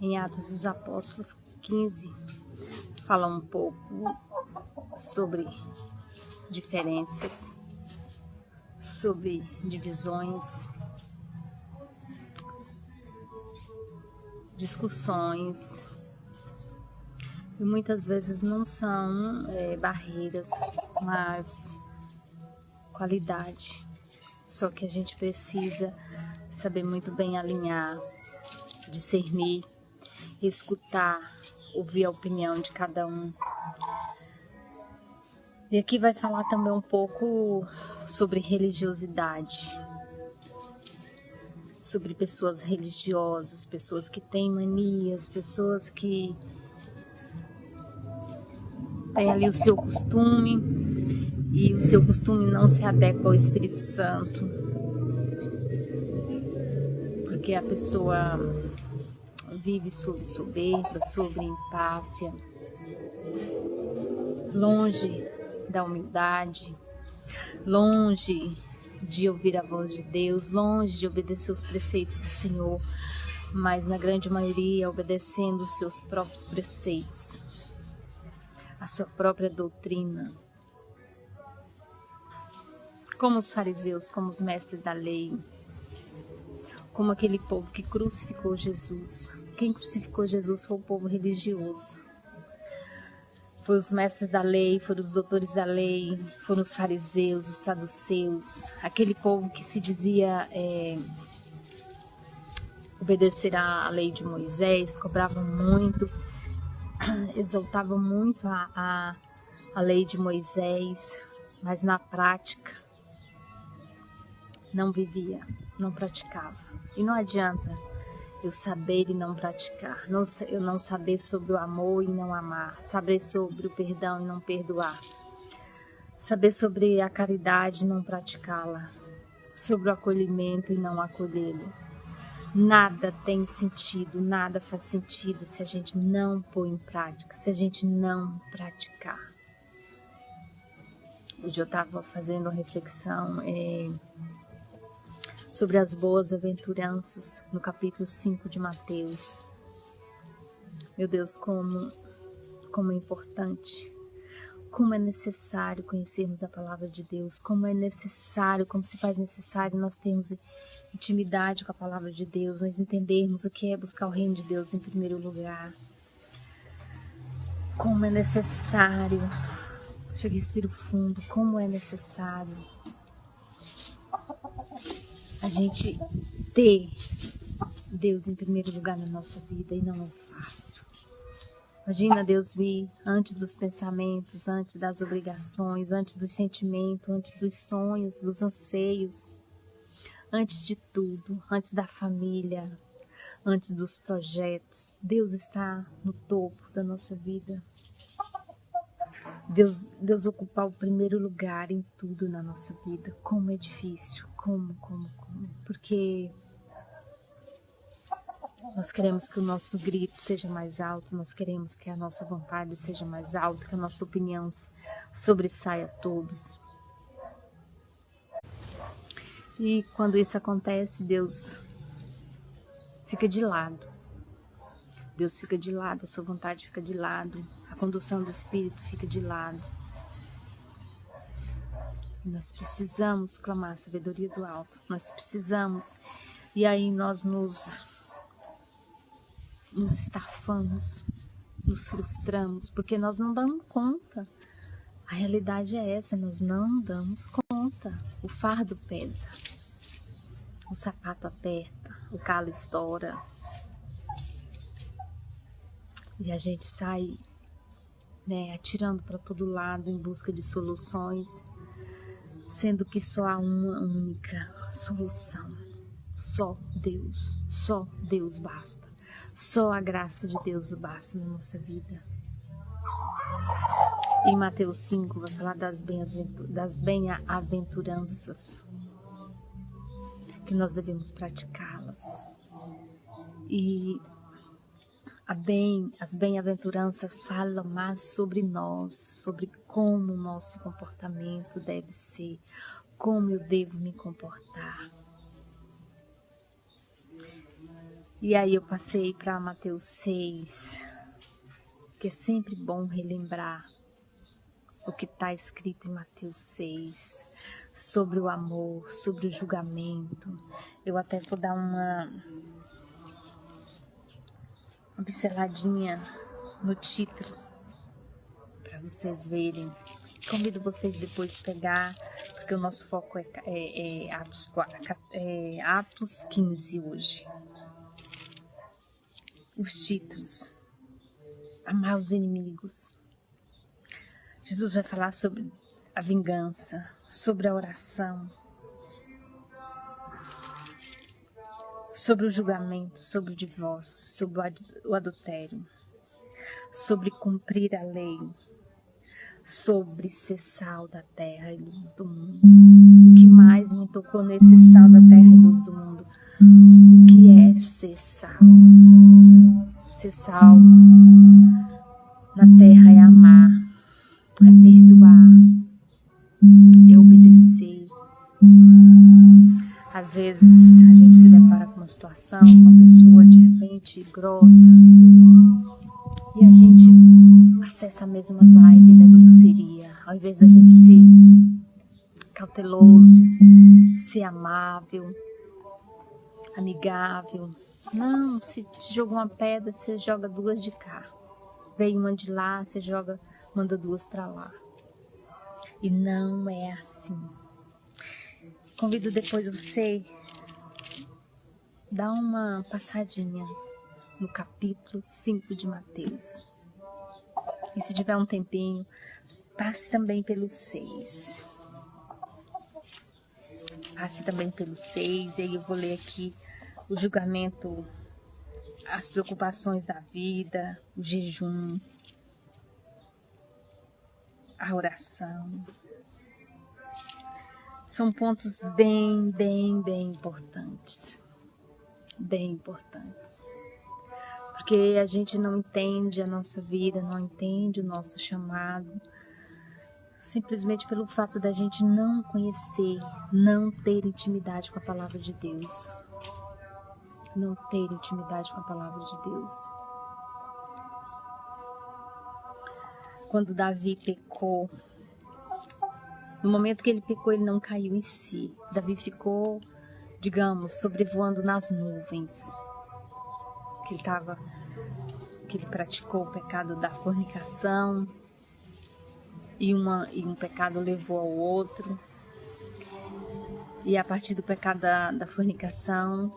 em Atos dos Apóstolos 15, fala um pouco sobre diferenças, sobre divisões, discussões, e muitas vezes não são barreiras, mas qualidade. Só que a gente precisa saber muito bem alinhar, discernir, escutar, ouvir a opinião de cada um. E aqui vai falar também um pouco sobre religiosidade, sobre pessoas religiosas, pessoas que têm manias, pessoas que têm ali o seu costume e o seu costume não se adequa ao Espírito Santo, porque a pessoa vive sob soberba, sob empáfia, longe da humildade, longe de ouvir a voz de Deus, longe de obedecer os preceitos do Senhor, mas na grande maioria obedecendo os seus próprios preceitos, a sua própria doutrina, como os fariseus, como os mestres da lei, como aquele povo que crucificou Jesus. Quem crucificou Jesus foi o povo religioso. Foram os mestres da lei, foram os doutores da lei, foram os fariseus, os saduceus, aquele povo que se dizia obedecer à lei de Moisés, cobravam muito, exaltavam muito a lei de Moisés, mas na prática não vivia, não praticava. E não adianta eu saber e não praticar, eu não saber sobre o amor e não amar, saber sobre o perdão e não perdoar, saber sobre a caridade e não praticá-la, sobre o acolhimento e não acolhê-lo. Nada tem sentido, nada faz sentido se a gente não pôr em prática, se a gente não praticar. Hoje eu estava fazendo uma reflexão sobre as boas aventuranças, no capítulo 5 de Mateus. Meu Deus, como é importante, como é necessário conhecermos a palavra de Deus, como é necessário, como se faz necessário nós termos intimidade com a palavra de Deus, nós entendermos o que é buscar o reino de Deus em primeiro lugar. Como é necessário, cheguei a respirar fundo, como é necessário a gente ter Deus em primeiro lugar na nossa vida, e não é fácil. Imagina Deus vir antes dos pensamentos, antes das obrigações, antes dos sentimentos, antes dos sonhos, dos anseios, antes de tudo, antes da família, antes dos projetos. Deus está no topo da nossa vida. Deus ocupar o primeiro lugar em tudo na nossa vida. Como é difícil, como, porque nós queremos que o nosso grito seja mais alto, nós queremos que a nossa vontade seja mais alta, que a nossa opinião sobressaia a todos. E quando isso acontece, Deus fica de lado. Deus fica de lado, a sua vontade fica de lado, a condução do Espírito fica de lado. Nós precisamos clamar a sabedoria do alto, nós precisamos, e aí nós nos estafamos, nos frustramos, porque nós não damos conta. A realidade é essa, nós não damos conta. O fardo pesa, o sapato aperta, o calo estoura. E a gente sai atirando para todo lado em busca de soluções, sendo que só há uma única solução. Só Deus basta. Só a graça de Deus basta na nossa vida. Em Mateus 5 vai falar das bem-aventuranças, que nós devemos praticá-las. E as bem-aventuranças falam mais sobre nós, sobre como o nosso comportamento deve ser, como eu devo me comportar. E aí eu passei para Mateus 6, que é sempre bom relembrar o que está escrito em Mateus 6, sobre o amor, sobre o julgamento. Eu até vou dar uma pinceladinha no título, para vocês verem. Convido vocês depois a pegar, porque o nosso foco é Atos 15 hoje. Os títulos: amar os inimigos. Jesus vai falar sobre a vingança, sobre a oração, sobre o julgamento, sobre o divórcio, sobre o adultério, sobre cumprir a lei, sobre ser sal da terra e luz do mundo. O que mais me tocou nesse sal da terra e luz do mundo? O que é ser sal? Ser sal na terra é amar, é perdoar, é obedecer. Às vezes a gente se depara com uma situação, com uma pessoa de repente grossa, e a gente acessa a mesma vibe da grosseria, ao invés da gente ser cauteloso, ser amável, amigável. Não, se te jogou uma pedra, você joga duas de cá. Vem uma de lá, você manda duas para lá. E não é assim. Convido depois você dar uma passadinha no capítulo 5 de Mateus. E se tiver um tempinho, passe também pelo 6. Passe também pelo 6, e aí eu vou ler aqui o julgamento, as preocupações da vida, o jejum, a oração. São pontos bem importantes. Bem importantes. Porque a gente não entende a nossa vida, não entende o nosso chamado, simplesmente pelo fato da gente não conhecer, não ter intimidade com a palavra de Deus. Não ter intimidade com a palavra de Deus. Quando Davi pecou, no momento que ele pecou, ele não caiu em si. Davi ficou, digamos, sobrevoando nas nuvens. Que ele praticou o pecado da fornicação, e um pecado levou ao outro. E a partir do pecado da fornicação,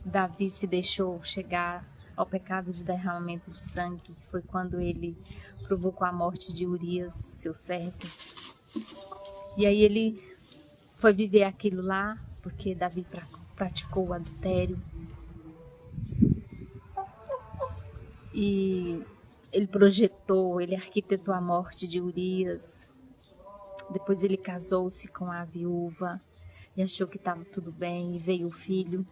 Davi se deixou chegar ao pecado de derramamento de sangue, que foi quando ele provocou a morte de Urias, seu servo. E aí ele foi viver aquilo lá, porque Davi praticou o adultério. E ele projetou, ele arquitetou a morte de Urias. Depois ele casou-se com a viúva e achou que estava tudo bem, e veio o filho.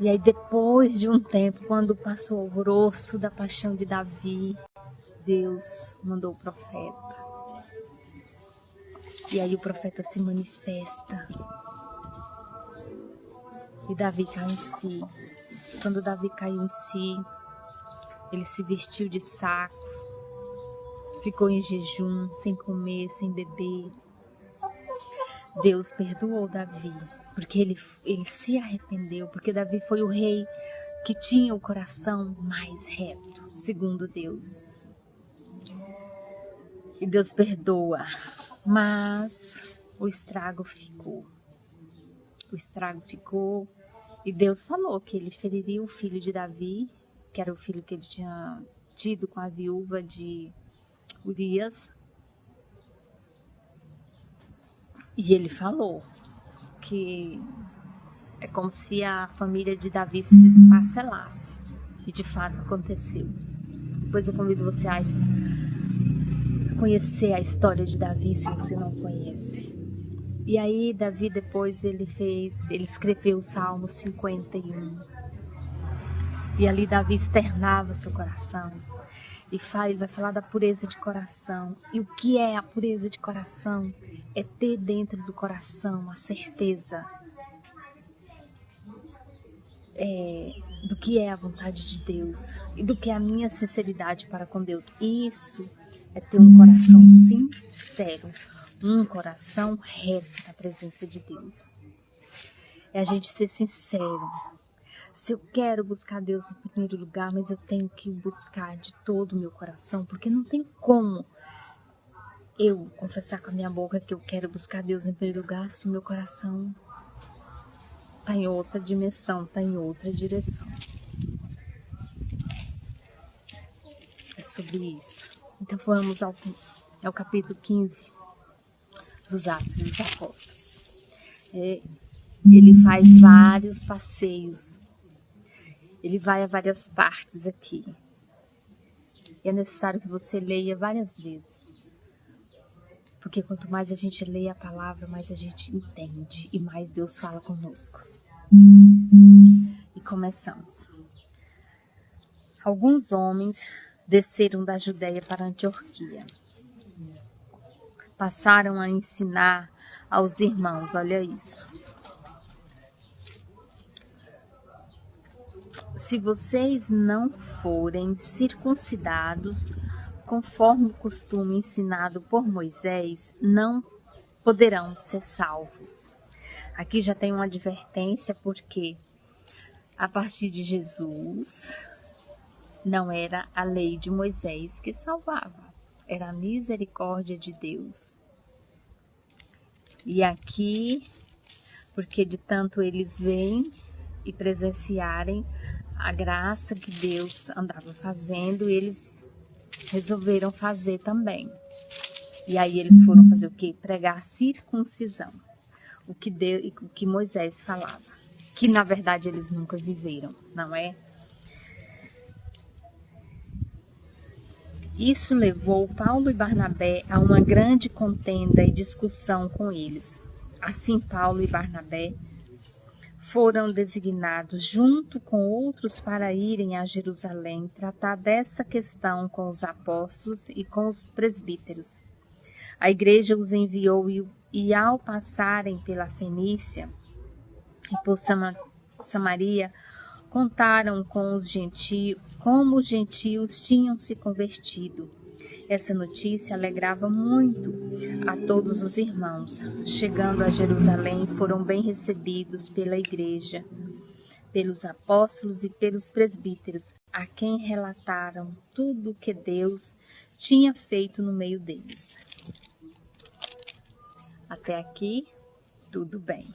E aí depois de um tempo, quando passou o alvoroço da paixão de Davi, Deus mandou o profeta. E aí o profeta se manifesta. E Davi cai em si. Quando Davi caiu em si, ele se vestiu de saco, ficou em jejum, sem comer, sem beber. Deus perdoou Davi, porque ele se arrependeu, porque Davi foi o rei que tinha o coração mais reto, segundo Deus. E Deus perdoa, mas o estrago ficou. O estrago ficou, e Deus falou que ele feriria o filho de Davi, que era o filho que ele tinha tido com a viúva de Urias. E ele falou que é como se a família de Davi se esfacelasse. E de fato aconteceu. Depois eu convido você a conhecer a história de Davi, se você não conhece. E aí Davi depois ele escreveu o Salmo 51. E ali Davi externava seu coração. E ele vai falar da pureza de coração. E o que é a pureza de coração? É ter dentro do coração a certeza do que é a vontade de Deus e do que é a minha sinceridade para com Deus. Isso é ter um coração sincero, um coração reto na presença de Deus. É a gente ser sincero. Se eu quero buscar Deus em primeiro lugar, mas eu tenho que buscar de todo o meu coração, porque não tem como eu confessar com a minha boca que eu quero buscar Deus em primeiro lugar se o meu coração está em outra dimensão, está em outra direção. É sobre isso. Então vamos ao capítulo 15 dos Atos dos Apóstolos. Ele faz vários passeios. Ele vai a várias partes aqui. E é necessário que você leia várias vezes. Porque quanto mais a gente lê a palavra, mais a gente entende e mais Deus fala conosco. E começamos. Alguns homens desceram da Judéia para Antioquia. Passaram a ensinar aos irmãos, olha isso. Se vocês não forem circuncidados, conforme o costume ensinado por Moisés, não poderão ser salvos. Aqui já tem uma advertência, porque a partir de Jesus, não era a lei de Moisés que salvava, era a misericórdia de Deus. E aqui, porque de tanto eles veem e presenciarem a graça que Deus andava fazendo, eles resolveram fazer também. E aí eles foram fazer o quê? Pregar a circuncisão, o que Moisés falava, que na verdade eles nunca viveram, não é? Isso levou Paulo e Barnabé a uma grande contenda e discussão com eles. Assim, Paulo e Barnabé foram designados junto com outros para irem a Jerusalém tratar dessa questão com os apóstolos e com os presbíteros. A igreja os enviou e ao passarem pela Fenícia e por Samaria, contaram com os gentios como os gentios tinham se convertido. Essa notícia alegrava muito a todos os irmãos. Chegando a Jerusalém, foram bem recebidos pela igreja, pelos apóstolos e pelos presbíteros, a quem relataram tudo o que Deus tinha feito no meio deles. Até aqui, tudo bem.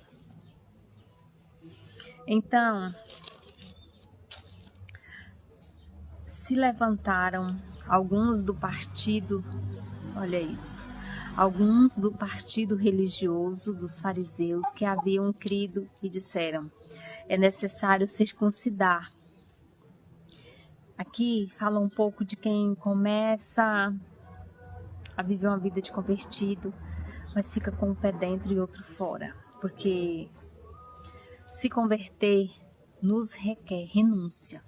Então, se levantaram alguns do partido, olha isso, alguns do partido religioso dos fariseus que haviam crido e disseram: é necessário circuncidar. Aqui fala um pouco de quem começa a viver uma vida de convertido, mas fica com um pé dentro e outro fora, porque se converter nos requer renúncia,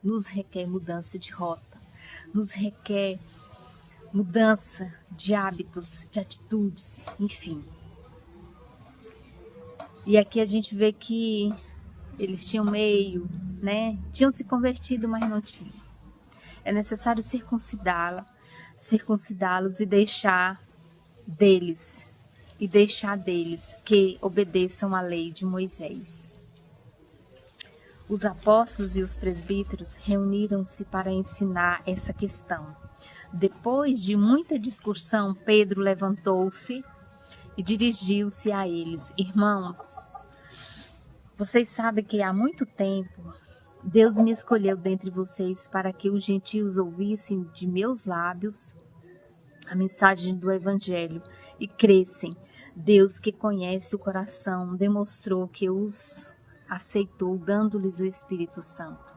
nos requer mudança de rota, nos requer mudança de hábitos, de atitudes, enfim. E aqui a gente vê que eles tinham meio, né? Tinham se convertido, mas não tinham. É necessário circuncidá-los e deixar deles que obedeçam à lei de Moisés. Os apóstolos e os presbíteros reuniram-se para ensinar essa questão. Depois de muita discussão, Pedro levantou-se e dirigiu-se a eles: irmãos, vocês sabem que há muito tempo Deus me escolheu dentre vocês para que os gentios ouvissem de meus lábios a mensagem do Evangelho e crescem. Deus, que conhece o coração, demonstrou que os aceitou, dando-lhes o Espírito Santo,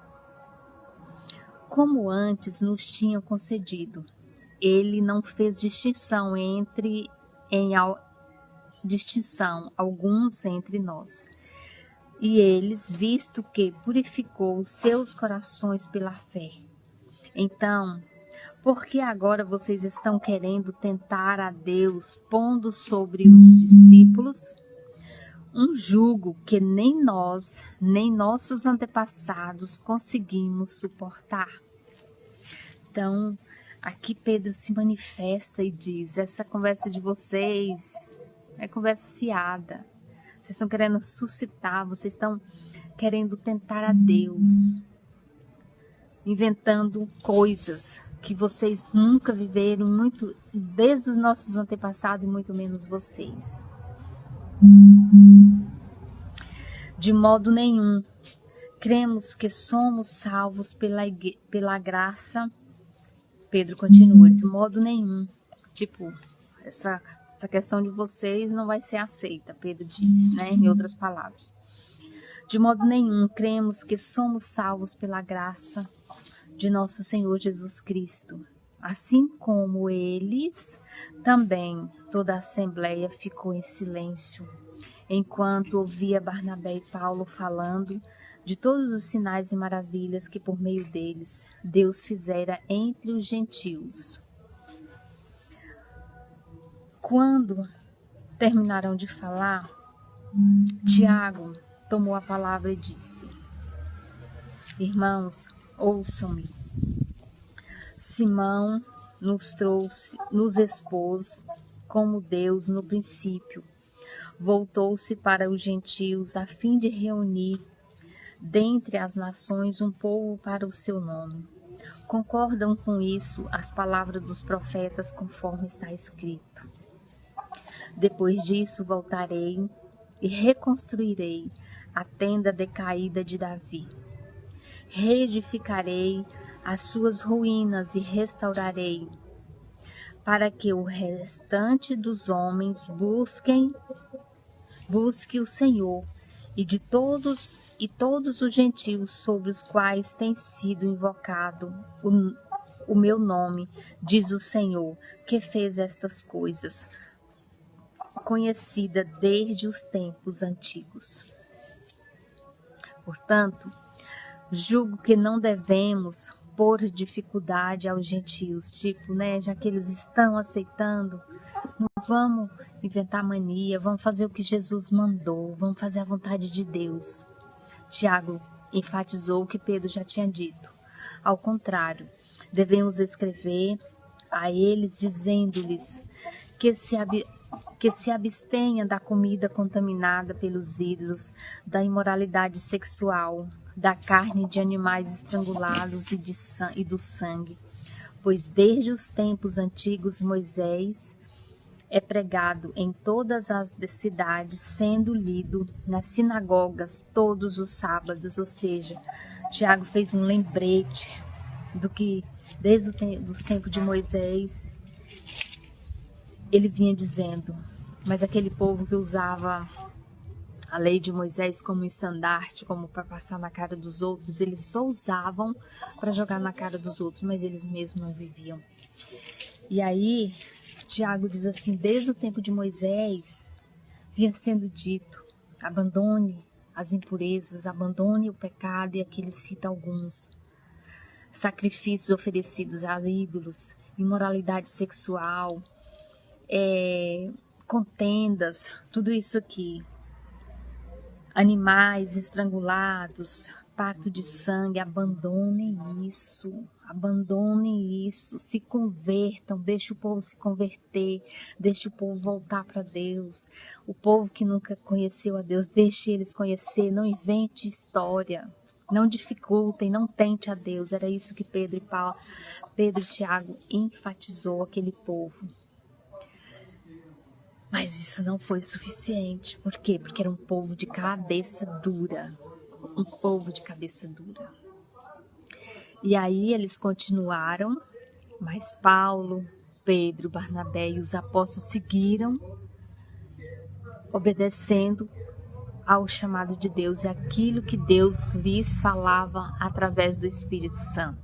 como antes nos tinham concedido. Ele não fez distinção alguns entre nós. E eles, visto que purificou os seus corações pela fé. Então, por que agora vocês estão querendo tentar a Deus, pondo sobre os discípulos um jugo que nem nós, nem nossos antepassados conseguimos suportar. Então, aqui Pedro se manifesta e diz, essa conversa de vocês é conversa fiada. Vocês estão querendo suscitar, vocês estão querendo tentar a Deus, inventando coisas que vocês nunca viveram, muito desde os nossos antepassados e muito menos vocês. De modo nenhum, cremos que somos salvos pela graça. Pedro continua, de modo nenhum. Tipo, essa questão de vocês não vai ser aceita, Pedro diz, né? Em outras palavras. De modo nenhum, cremos que somos salvos pela graça de nosso Senhor Jesus Cristo. Assim como eles, também toda a assembleia ficou em silêncio, enquanto ouvia Barnabé e Paulo falando de todos os sinais e maravilhas que por meio deles Deus fizera entre os gentios. Quando terminaram de falar, Tiago tomou a palavra e disse: Irmãos, ouçam-me. Simão nos expôs como Deus no princípio. Voltou-se para os gentios a fim de reunir dentre as nações um povo para o seu nome. Concordam com isso as palavras dos profetas conforme está escrito. Depois disso voltarei e reconstruirei a tenda decaída de Davi. Reedificarei as suas ruínas e restaurarei, para que o restante dos homens busque o Senhor e todos os gentios sobre os quais tem sido invocado o meu nome, diz o Senhor, que fez estas coisas, conhecida desde os tempos antigos. Portanto, julgo que não devemos pôr dificuldade aos gentios, já que eles estão aceitando, não vamos inventar mania, vamos fazer o que Jesus mandou, vamos fazer a vontade de Deus. Tiago enfatizou o que Pedro já tinha dito. Ao contrário, devemos escrever a eles dizendo-lhes que se abstenha da comida contaminada pelos ídolos, da imoralidade sexual, da carne de animais estrangulados e do sangue. Pois desde os tempos antigos Moisés é pregado em todas as cidades, sendo lido nas sinagogas todos os sábados. Ou seja, Tiago fez um lembrete do que desde os tempos de Moisés ele vinha dizendo. Mas aquele povo que usava a lei de Moisés como estandarte, como para passar na cara dos outros, eles só usavam para jogar na cara dos outros, mas eles mesmos não viviam. E aí, Tiago diz assim, desde o tempo de Moisés, vinha sendo dito, abandone as impurezas, abandone o pecado, e aqui ele cita alguns. Sacrifícios oferecidos a ídolos, imoralidade sexual, contendas, tudo isso aqui. Animais estrangulados, pacto de sangue, abandonem isso, se convertam, deixe o povo se converter, deixe o povo voltar para Deus. O povo que nunca conheceu a Deus, deixe eles conhecer, não invente história, não dificultem, não tente a Deus. Era isso que Pedro e Tiago enfatizou aquele povo. Mas isso não foi suficiente. Por quê? Porque era um povo de cabeça dura. Um povo de cabeça dura. E aí eles continuaram, mas Paulo, Pedro, Barnabé e os apóstolos seguiram, obedecendo ao chamado de Deus e aquilo que Deus lhes falava através do Espírito Santo.